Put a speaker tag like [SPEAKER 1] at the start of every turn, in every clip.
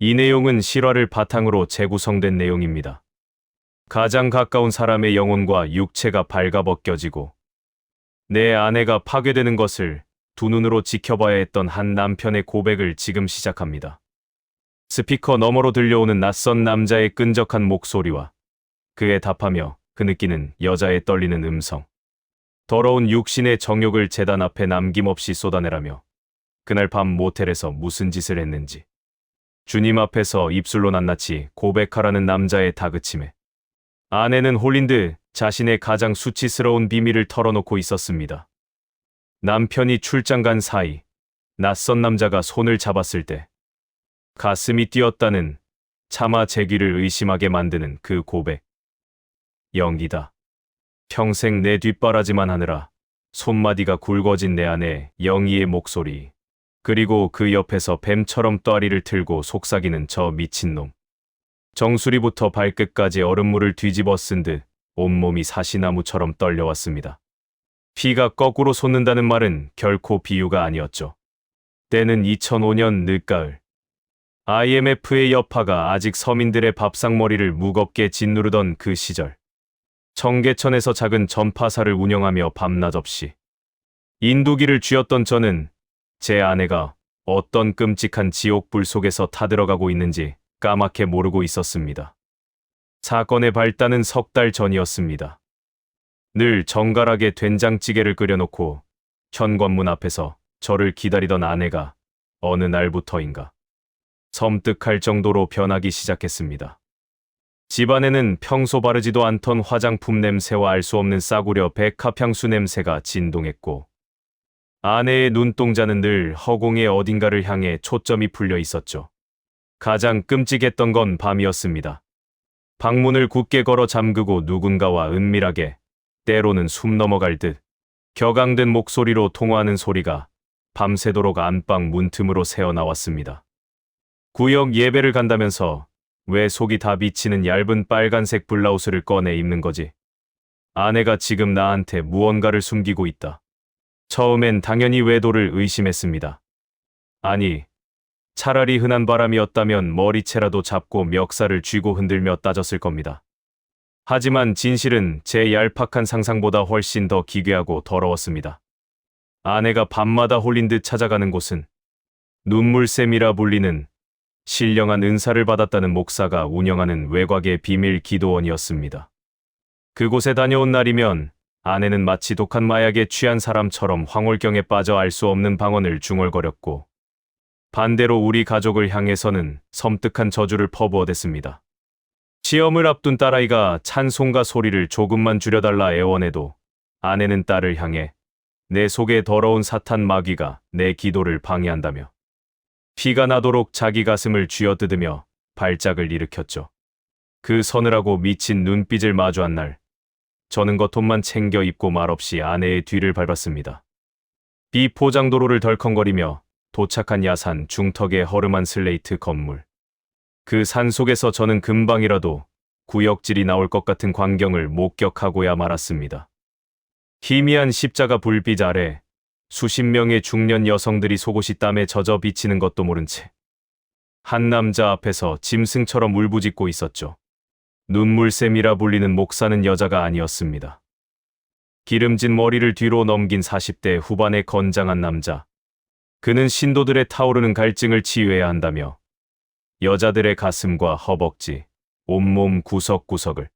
[SPEAKER 1] 이 내용은 실화를 바탕으로 재구성된 내용입니다. 가장 가까운 사람의 영혼과 육체가 발가벗겨지고 내 아내가 파괴되는 것을 두 눈으로 지켜봐야 했던 한 남편의 고백을 지금 시작합니다. 스피커 너머로 들려오는 낯선 남자의 끈적한 목소리와 그에 답하며 그 느끼는 여자의 떨리는 음성. 더러운 육신의 정욕을 제단 앞에 남김없이 쏟아내라며 그날 밤 모텔에서 무슨 짓을 했는지 주님 앞에서 입술로 낱낱이 고백하라는 남자의 다그침에 아내는 홀린 듯 자신의 가장 수치스러운 비밀을 털어놓고 있었습니다. 남편이 출장 간 사이 낯선 남자가 손을 잡았을 때 가슴이 뛰었다는 차마 제 귀를 의심하게 만드는 그 고백. 연기다. 평생 내 뒷바라지만 하느라 손마디가 굵어진 내 아내 영희의 목소리. 그리고 그 옆에서 뱀처럼 또아리를 틀고 속삭이는 저 미친놈. 정수리부터 발끝까지 얼음물을 뒤집어 쓴 듯 온몸이 사시나무처럼 떨려왔습니다. 피가 거꾸로 솟는다는 말은 결코 비유가 아니었죠. 때는 2005년 늦가을. IMF의 여파가 아직 서민들의 밥상머리를 무겁게 짓누르던 그 시절. 청계천에서 작은 전파사를 운영하며 밤낮 없이 인두기를 쥐었던 저는 제 아내가 어떤 끔찍한 지옥불 속에서 타들어가고 있는지 까맣게 모르고 있었습니다. 사건의 발단은 석 달 전이었습니다. 늘 정갈하게 된장찌개를 끓여놓고 현관문 앞에서 저를 기다리던 아내가 어느 날부터인가 섬뜩할 정도로 변하기 시작했습니다. 집안에는 평소 바르지도 않던 화장품 냄새와 알 수 없는 싸구려 백합향수 냄새가 진동했고 아내의 눈동자는 늘 허공의 어딘가를 향해 초점이 풀려 있었죠. 가장 끔찍했던 건 밤이었습니다. 방문을 굳게 걸어 잠그고 누군가와 은밀하게 때로는 숨 넘어갈 듯 격앙된 목소리로 통화하는 소리가 밤새도록 안방 문틈으로 새어나왔습니다. 구역 예배를 간다면서 왜 속이 다 비치는 얇은 빨간색 블라우스를 꺼내 입는 거지? 아내가 지금 나한테 무언가를 숨기고 있다. 처음엔 당연히 외도를 의심했습니다. 아니, 차라리 흔한 바람이었다면 머리채라도 잡고 멱살을 쥐고 흔들며 따졌을 겁니다. 하지만 진실은 제 얄팍한 상상보다 훨씬 더 기괴하고 더러웠습니다. 아내가 밤마다 홀린 듯 찾아가는 곳은 눈물샘이라 불리는 신령한 은사를 받았다는 목사가 운영하는 외곽의 비밀 기도원이었습니다. 그곳에 다녀온 날이면 아내는 마치 독한 마약에 취한 사람처럼 황홀경에 빠져 알 수 없는 방언을 중얼거렸고 반대로 우리 가족을 향해서는 섬뜩한 저주를 퍼부어댔습니다. 시험을 앞둔 딸아이가 찬송가 소리를 조금만 줄여달라 애원해도 아내는 딸을 향해 내 속에 더러운 사탄 마귀가 내 기도를 방해한다며 피가 나도록 자기 가슴을 쥐어뜯으며 발작을 일으켰죠. 그 서늘하고 미친 눈빛을 마주한 날 저는 겉옷만 챙겨 입고 말없이 아내의 뒤를 밟았습니다. 비포장도로를 덜컹거리며 도착한 야산 중턱의 허름한 슬레이트 건물. 그 산속에서 저는 금방이라도 구역질이 나올 것 같은 광경을 목격하고야 말았습니다. 희미한 십자가 불빛 아래 수십 명의 중년 여성들이 속옷이 땀에 젖어 비치는 것도 모른 채 한 남자 앞에서 짐승처럼 울부짖고 있었죠. 눈물샘이라 불리는 목사는 여자가 아니었습니다. 기름진 머리를 뒤로 넘긴 40대 후반의 건장한 남자. 그는 신도들의 타오르는 갈증을 치유해야 한다며 여자들의 가슴과 허벅지, 온몸 구석구석을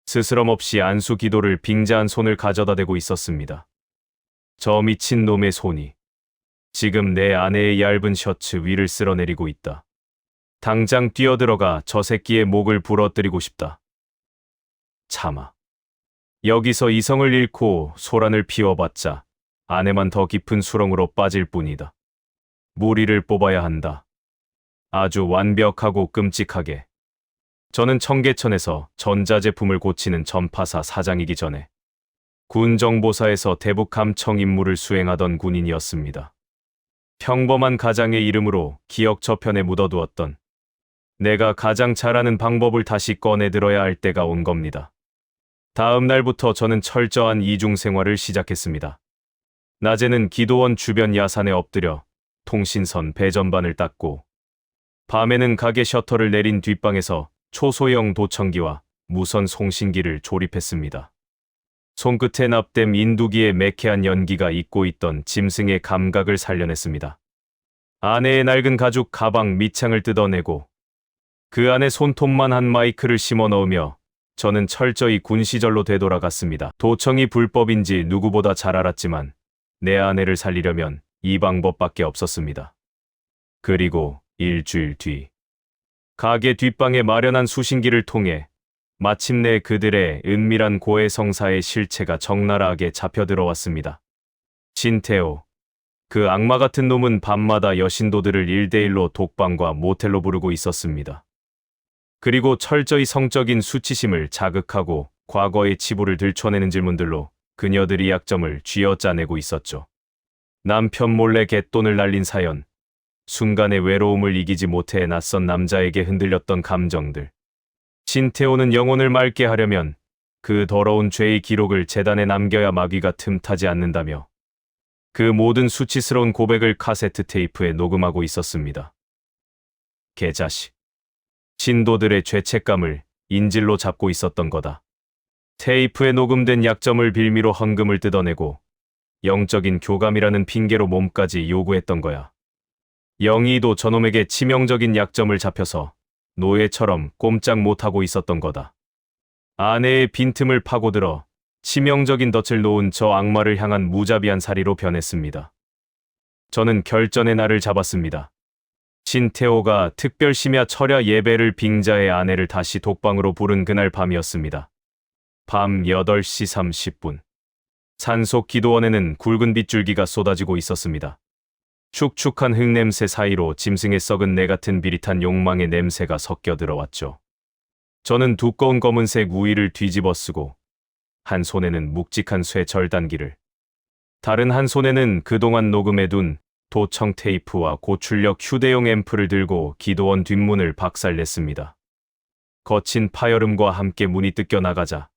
[SPEAKER 1] 스스럼 없이 안수 기도를 빙자한 손을 가져다 대고 있었습니다. 저 미친 놈의 손이 지금 내 아내의 얇은 셔츠 위를 쓸어내리고 있다. 당장 뛰어들어가 저 새끼의 목을 부러뜨리고 싶다. 참아. 여기서 이성을 잃고 소란을 피워봤자 아내만 더 깊은 수렁으로 빠질 뿐이다. 무리를 뽑아야 한다. 아주 완벽하고 끔찍하게. 저는 청계천에서 전자제품을 고치는 전파사 사장이기 전에 군정보사에서 대북 감청 임무를 수행하던 군인이었습니다. 평범한 가장의 이름으로 기억 저편에 묻어두었던 내가 가장 잘하는 방법을 다시 꺼내들어야 할 때가 온 겁니다. 다음 날부터 저는 철저한 이중 생활을 시작했습니다. 낮에는 기도원 주변 야산에 엎드려 통신선 배전반을 닦고 밤에는 가게 셔터를 내린 뒷방에서 초소형 도청기와 무선 송신기를 조립했습니다. 손끝에 납땜 인두기의 매캐한 연기가 잊고 있던 짐승의 감각을 살려냈습니다. 아내의 낡은 가죽 가방 밑창을 뜯어내고 그 안에 손톱만 한 마이크를 심어 넣으며 저는 철저히 군 시절로 되돌아갔습니다. 도청이 불법인지 누구보다 잘 알았지만 내 아내를 살리려면 이 방법밖에 없었습니다. 그리고 일주일 뒤 가게 뒷방에 마련한 수신기를 통해 마침내 그들의 은밀한 고해성사의 실체가 적나라하게 잡혀 들어왔습니다. 신태호, 그 악마 같은 놈은 밤마다 여신도들을 1대1로 독방과 모텔로 부르고 있었습니다. 그리고 철저히 성적인 수치심을 자극하고 과거의 치부를 들춰내는 질문들로 그녀들의 약점을 쥐어짜내고 있었죠. 남편 몰래 갯돈을 날린 사연, 순간의 외로움을 이기지 못해 낯선 남자에게 흔들렸던 감정들. 신태호는 영혼을 맑게 하려면 그 더러운 죄의 기록을 재단에 남겨야 마귀가 틈타지 않는다며 그 모든 수치스러운 고백을 카세트 테이프에 녹음하고 있었습니다. 개자식. 신도들의 죄책감을 인질로 잡고 있었던 거다. 테이프에 녹음된 약점을 빌미로 헌금을 뜯어내고 영적인 교감이라는 핑계로 몸까지 요구했던 거야. 영희도 저놈에게 치명적인 약점을 잡혀서 노예처럼 꼼짝 못하고 있었던 거다. 아내의 빈틈을 파고들어 치명적인 덫을 놓은 저 악마를 향한 무자비한 살이로 변했습니다. 저는 결전의 날을 잡았습니다. 신태호가 특별 심야 철야 예배를 빙자해 아내를 다시 독방으로 부른 그날 밤이었습니다. 밤 8시 30분. 산속 기도원에는 굵은 빗줄기가 쏟아지고 있었습니다. 축축한 흙냄새 사이로 짐승의 썩은 내 같은 비릿한 욕망의 냄새가 섞여 들어왔죠. 저는 두꺼운 검은색 우위를 뒤집어 쓰고 한 손에는 묵직한 쇠 절단기를, 다른 한 손에는 그동안 녹음해둔 도청 테이프와 고출력 휴대용 앰프를 들고 기도원 뒷문을 박살냈습니다. 거친 파열음과 함께 문이 뜯겨나가자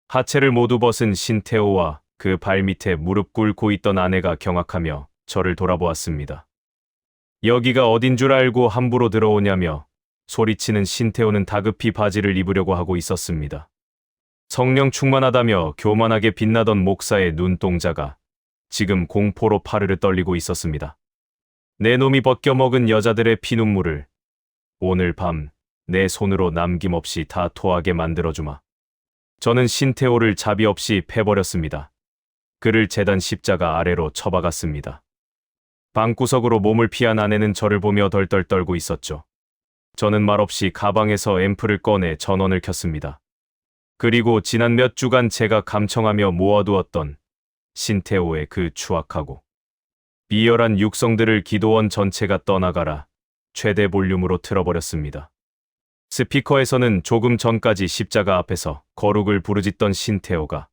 [SPEAKER 1] 하체를 모두 벗은 신태호와 그 발밑에 무릎 꿇고 있던 아내가 경악하며 저를 돌아보았습니다. 여기가 어딘 줄 알고 함부로 들어오냐며 소리치는 신태호는 다급히 바지를 입으려고 하고 있었습니다. 성령 충만하다며 교만하게 빛나던 목사의 눈동자가 지금 공포로 파르르 떨리고 있었습니다. 내 놈이 벗겨먹은 여자들의 피눈물을 오늘 밤 내 손으로 남김없이 다 토하게 만들어주마. 저는 신태호를 자비 없이 패버렸습니다. 그를 제단 십자가 아래로 처박았습니다. 방구석으로 몸을 피한 아내는 저를 보며 덜덜 떨고 있었죠. 저는 말없이 가방에서 앰프를 꺼내 전원을 켰습니다. 그리고 지난 몇 주간 제가 감청하며 모아두었던 신태호의 그 추악하고 비열한 육성들을 기도원 전체가 떠나가라 최대 볼륨으로 틀어버렸습니다. 스피커에서는 조금 전까지 십자가 앞에서 거룩을 부르짖던 신태호가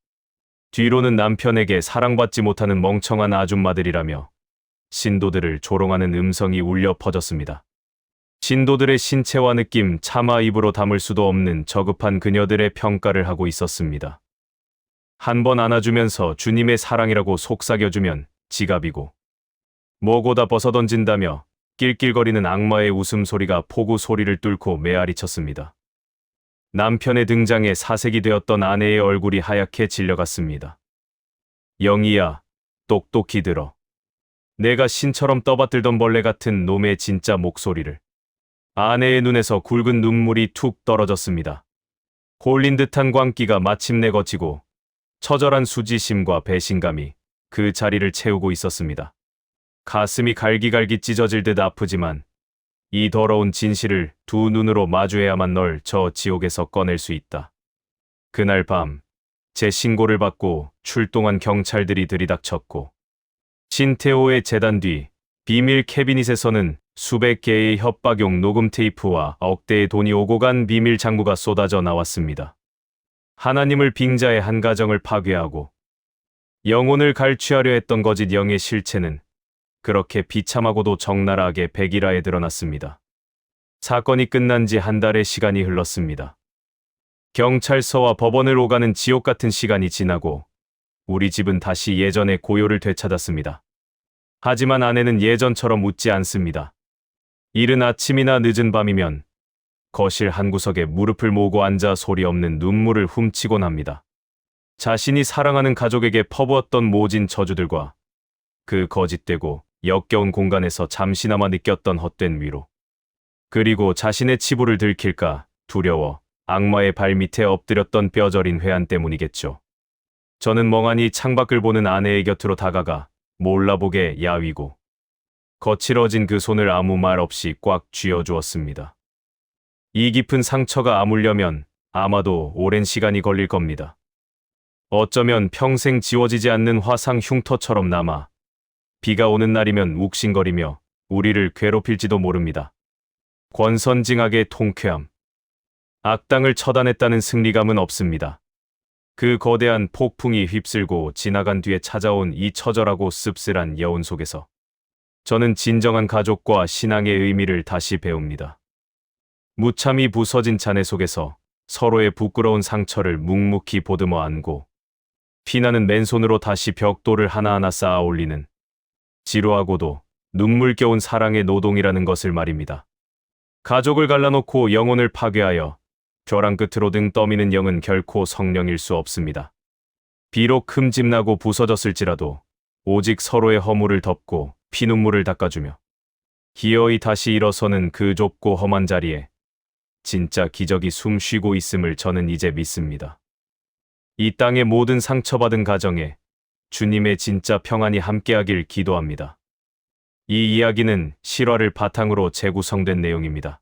[SPEAKER 1] 뒤로는 남편에게 사랑받지 못하는 멍청한 아줌마들이라며 신도들을 조롱하는 음성이 울려 퍼졌습니다. 신도들의 신체와 느낌 차마 입으로 담을 수도 없는 저급한 그녀들의 평가를 하고 있었습니다. 한 번 안아주면서 주님의 사랑이라고 속삭여주면 지갑이고 뭐고다 벗어던진다며 낄낄거리는 악마의 웃음소리가 폭우 소리를 뚫고 메아리 쳤습니다. 남편의 등장에 사색이 되었던 아내의 얼굴이 하얗게 질려갔습니다. 영희야, 똑똑히 들어. 내가 신처럼 떠받들던 벌레 같은 놈의 진짜 목소리를. 아내의 눈에서 굵은 눈물이 툭 떨어졌습니다. 홀린 듯한 광기가 마침내 거치고 처절한 수지심과 배신감이 그 자리를 채우고 있었습니다. 가슴이 갈기갈기 찢어질 듯 아프지만 이 더러운 진실을 두 눈으로 마주해야만 널 저 지옥에서 꺼낼 수 있다. 그날 밤 제 신고를 받고 출동한 경찰들이 들이닥쳤고 신태호의 재단 뒤 비밀 캐비닛에서는 수백 개의 협박용 녹음 테이프와 억대의 돈이 오고 간 비밀 장부가 쏟아져 나왔습니다. 하나님을 빙자해 한 가정을 파괴하고 영혼을 갈취하려 했던 거짓 영의 실체는 그렇게 비참하고도 적나라하게 백일화에 드러났습니다. 사건이 끝난 지 한 달의 시간이 흘렀습니다. 경찰서와 법원을 오가는 지옥 같은 시간이 지나고 우리 집은 다시 예전의 고요를 되찾았습니다. 하지만 아내는 예전처럼 웃지 않습니다. 이른 아침이나 늦은 밤이면 거실 한 구석에 무릎을 모으고 앉아 소리 없는 눈물을 훔치곤 합니다. 자신이 사랑하는 가족에게 퍼부었던 모진 저주들과 그 거짓되고 역겨운 공간에서 잠시나마 느꼈던 헛된 위로. 그리고 자신의 치부를 들킬까 두려워 악마의 발밑에 엎드렸던 뼈저린 회한 때문이겠죠. 저는 멍하니 창밖을 보는 아내의 곁으로 다가가 몰라보게 야위고 거칠어진 그 손을 아무 말 없이 꽉 쥐어주었습니다. 이 깊은 상처가 아물려면 아마도 오랜 시간이 걸릴 겁니다. 어쩌면 평생 지워지지 않는 화상 흉터처럼 남아 비가 오는 날이면 욱신거리며 우리를 괴롭힐지도 모릅니다. 권선징악의 통쾌함. 악당을 처단했다는 승리감은 없습니다. 그 거대한 폭풍이 휩쓸고 지나간 뒤에 찾아온 이 처절하고 씁쓸한 여운 속에서 저는 진정한 가족과 신앙의 의미를 다시 배웁니다. 무참히 부서진 잔해 속에서 서로의 부끄러운 상처를 묵묵히 보듬어 안고 피나는 맨손으로 다시 벽돌을 하나하나 쌓아 올리는 지루하고도 눈물겨운 사랑의 노동이라는 것을 말입니다. 가족을 갈라놓고 영혼을 파괴하여 벼랑 끝으로 등 떠미는 영은 결코 성령일 수 없습니다. 비록 흠집나고 부서졌을지라도 오직 서로의 허물을 덮고 피눈물을 닦아주며 기어이 다시 일어서는 그 좁고 험한 자리에 진짜 기적이 숨쉬고 있음을 저는 이제 믿습니다. 이 땅의 모든 상처받은 가정에 주님의 진짜 평안이 함께하길 기도합니다. 이 이야기는 실화를 바탕으로 재구성된 내용입니다.